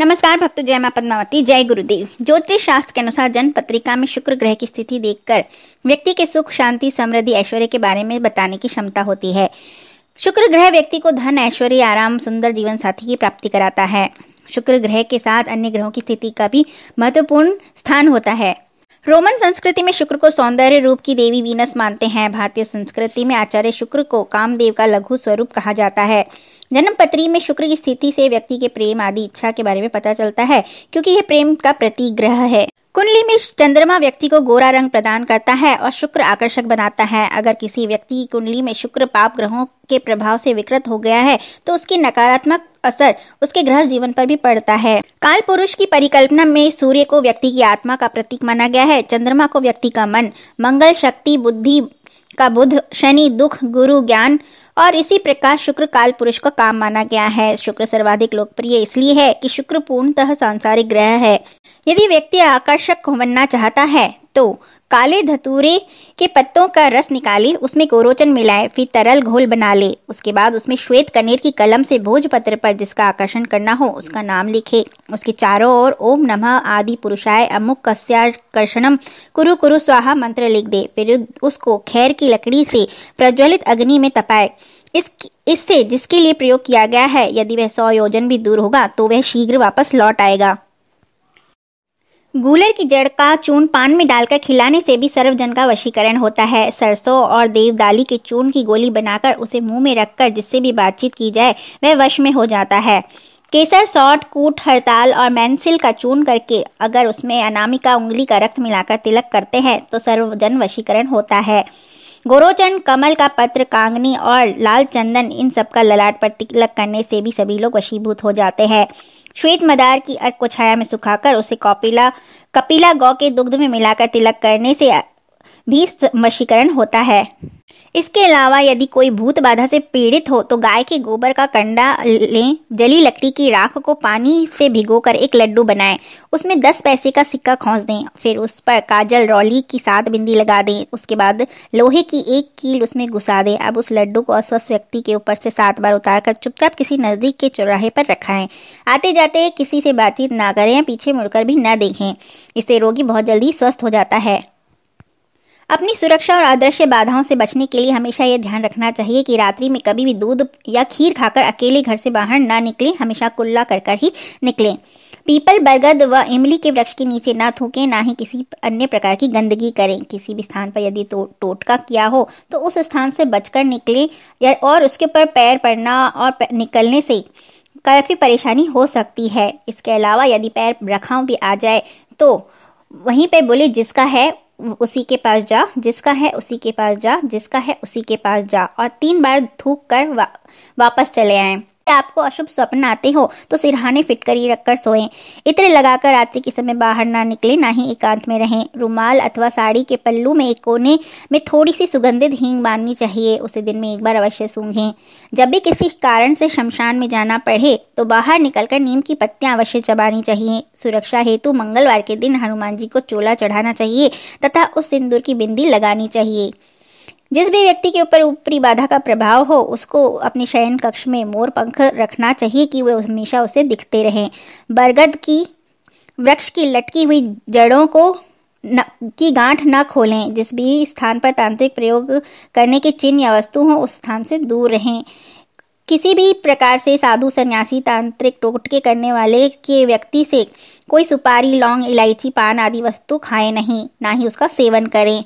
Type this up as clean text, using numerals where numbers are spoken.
नमस्कार भक्तों, जय मां पद्मावती, जय गुरुदेव। ज्योतिष शास्त्र के अनुसार जन्म पत्रिका में शुक्र ग्रह की स्थिति देखकर व्यक्ति के सुख, शांति, समृद्धि, ऐश्वर्य के बारे में बताने की क्षमता होती है। शुक्र ग्रह व्यक्ति को धन, ऐश्वर्य, आराम, सुंदर जीवन साथी की प्राप्ति कराता है। शुक्र ग्रह के साथ अन्य ग्रहों की स्थिति का भी महत्वपूर्ण स्थान होता है। रोमन संस्कृति में शुक्र को सौंदर्य रूप की देवी वीनस मानते हैं। भारतीय संस्कृति में आचार्य शुक्र को कामदेव का लघु स्वरूप कहा जाता है। जन्म पत्री में शुक्र की स्थिति से व्यक्ति के प्रेम आदि इच्छा के बारे में पता चलता है, क्योंकि यह प्रेम का प्रतीक ग्रह है। कुंडली में चंद्रमा व्यक्ति को गोरा रंग प्रदान करता है और शुक्र आकर्षक बनाता है। अगर किसी व्यक्ति की कुंडली में शुक्र पाप ग्रहों के प्रभाव से विकृत हो गया है तो उसकी नकारात्मक असर उसके ग्रह जीवन पर भी पड़ता है। काल पुरुष की परिकल्पना में सूर्य को व्यक्ति की आत्मा का प्रतीक माना गया है, चंद्रमा को व्यक्ति का मन, मंगल शक्ति, बुद्धि का बुध, शनि दुख, गुरु ज्ञान और इसी प्रकार शुक्र काल पुरुष का काम माना गया है। शुक्र सर्वाधिक लोकप्रिय इसलिए है कि शुक्र पूर्णतः सांसारिक ग्रह है। यदि व्यक्ति आकर्षक बनना चाहता है तो काले धतूरे के पत्तों का रस निकाले, उसमें गोरोचन मिलाए, फिर तरल घोल बना ले। उसके बाद उसमें श्वेत कनेर की कलम से भोजपत्र पर जिसका आकर्षण करना हो उसका नाम लिखे। उसके चारों ओर ओम नमः आदि पुरुषाय अमुक कस्याकर्षणम कुरु कुरु स्वाहा मंत्र लिख दे। फिर उसको खैर की लकड़ी से प्रज्वलित अग्नि में तपाए। इससे जिसके लिए प्रयोग किया गया है, यदि वह 100 योजन भी दूर होगा तो वह शीघ्र वापस लौट आएगा। गूलर की जड़ का चूर्ण पान में डालकर खिलाने से भी सर्वजन का वशीकरण होता है। सरसों और देवदाली के चूर्ण की गोली बनाकर उसे मुंह में रखकर जिससे भी बातचीत की जाए वह वश में हो जाता है। केसर, सौठ, कूट, हड़ताल और मैंसिल का चूर्ण करके अगर उसमें अनामिका उंगली का रक्त मिलाकर तिलक करते हैं तो सर्वजन वशीकरण होता है। गोरोचन, कमल का पत्र, कांगनी और लाल चंदन, इन सब का ललाट पर तिलक करने से भी सभी लोग वशीभूत हो जाते हैं। श्वेत मदार की अर्क को छाया में सुखाकर उसे कपिला गौ के दुग्ध में मिलाकर तिलक करने से भी वशीकरण होता है। इसके अलावा यदि कोई भूत बाधा से पीड़ित हो तो गाय के गोबर का कंडा लें, जली लकड़ी की राख को पानी से भिगोकर एक लड्डू बनाएं, उसमें 10 पैसे का सिक्का खौंस दें, फिर उस पर काजल रौली की 7 बिंदी लगा दें। उसके बाद लोहे की एक कील उसमें घुसा दें। अब उस लड्डू को अस्वस्थ व्यक्ति के ऊपर से 7 बार उतारकर चुपचाप किसी नजदीक के चौराहे पर रखाएं। आते जाते किसी से बातचीत ना करें, पीछे मुड़कर भी न देखें। इससे रोगी बहुत जल्दी स्वस्थ हो जाता है। अपनी सुरक्षा और अदृश्य बाधाओं से बचने के लिए हमेशा यह ध्यान रखना चाहिए कि रात्रि में कभी भी दूध या खीर खाकर अकेले घर से बाहर ना निकलें, हमेशा कुल्ला कर ही निकलें। पीपल, बरगद व इमली के वृक्ष के नीचे ना थूकें, ना ही किसी अन्य प्रकार की गंदगी करें। किसी भी स्थान पर यदि टोटका किया हो तो उस स्थान से बचकर निकलें और उसके ऊपर पैर पड़ना और निकलने से काफ़ी परेशानी हो सकती है। इसके अलावा यदि पैर रखाव भी आ जाए तो वहीं पर बोले जिसका है उसी के पास जा, जिसका है उसी के पास जा, जिसका है उसी के पास जा, और 3 बार थूक कर वापस चले आएं। आपको अशुभ स्वप्न आते हो तो सिरहाने फिटकरी रखकर सोएं। इत्र लगाकर रात्रि के समय बाहर ना निकले, ना ही एकांत में रहें। रुमाल अथवा साड़ी के पल्लू में एक कोने में थोड़ी सी सुगंधित हींग बांधनी चाहिए। उसे दिन में 1 बार अवश्य सूंघें। जब भी किसी कारण से शमशान में जाना पड़े तो बाहर निकलकर नीम की पत्तियां अवश्य चबानी चाहिए। सुरक्षा हेतु मंगलवार के दिन हनुमान जी को चोला चढ़ाना चाहिए तथा उस सिंदूर की बिंदी लगानी चाहिए। जिस भी व्यक्ति के ऊपर ऊपरी बाधा का प्रभाव हो उसको अपने शयन कक्ष में मोर पंख रखना चाहिए कि वह हमेशा उसे दिखते रहें। बरगद की वृक्ष की लटकी हुई जड़ों की गांठ न खोलें। जिस भी स्थान पर तांत्रिक प्रयोग करने के चिन्ह या वस्तु हो उस स्थान से दूर रहें। किसी भी प्रकार से साधु, सन्यासी, तांत्रिक टोटके करने वाले के व्यक्ति से कोई सुपारी, लौंग, इलायची, पान आदि वस्तु खाएं नहीं, ना ही उसका सेवन करें।